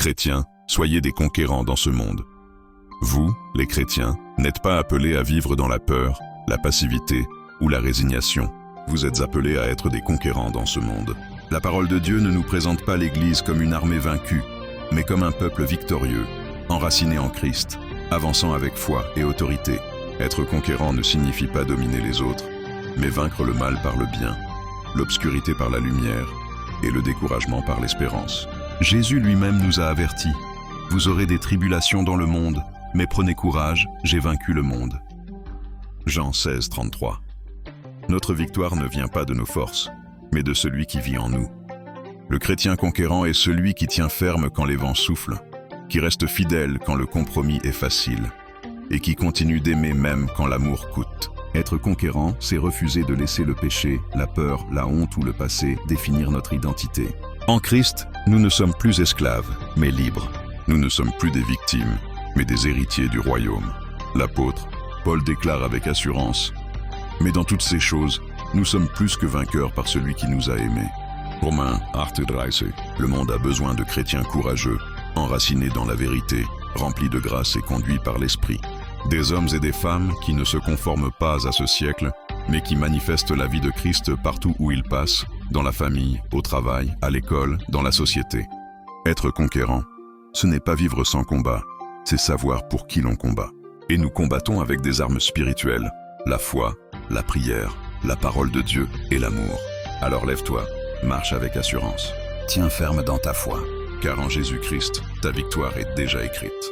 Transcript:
Chrétiens, soyez des conquérants dans ce monde. Vous, les chrétiens, n'êtes pas appelés à vivre dans la peur, la passivité ou la résignation. Vous êtes appelés à être des conquérants dans ce monde. La parole de Dieu ne nous présente pas l'Église comme une armée vaincue, mais comme un peuple victorieux, enraciné en Christ, avançant avec foi et autorité. Être conquérant ne signifie pas dominer les autres, mais vaincre le mal par le bien, l'obscurité par la lumière et le découragement par l'espérance. Jésus lui-même nous a avertis. Vous aurez des tribulations dans le monde, mais prenez courage, j'ai vaincu le monde. Jean 16, 33. Notre victoire ne vient pas de nos forces, mais de celui qui vit en nous. Le chrétien conquérant est celui qui tient ferme quand les vents soufflent, qui reste fidèle quand le compromis est facile, et qui continue d'aimer même quand l'amour coûte. Être conquérant, c'est refuser de laisser le péché, la peur, la honte ou le passé définir notre identité. En Christ, nous ne sommes plus esclaves, mais libres. Nous ne sommes plus des victimes, mais des héritiers du royaume. L'apôtre, Paul déclare avec assurance, « Mais dans toutes ces choses, nous sommes plus que vainqueurs par celui qui nous a aimés. » Romains 8:13. Le monde a besoin de chrétiens courageux, enracinés dans la vérité, remplis de grâce et conduits par l'Esprit. Des hommes et des femmes qui ne se conforment pas à ce siècle, mais qui manifestent la vie de Christ partout où ils passent, dans la famille, au travail, à l'école, dans la société. Être conquérant, ce n'est pas vivre sans combat, c'est savoir pour qui l'on combat. Et nous combattons avec des armes spirituelles, la foi, la prière, la parole de Dieu et l'amour. Alors lève-toi, marche avec assurance. Tiens ferme dans ta foi, car en Jésus-Christ, ta victoire est déjà écrite.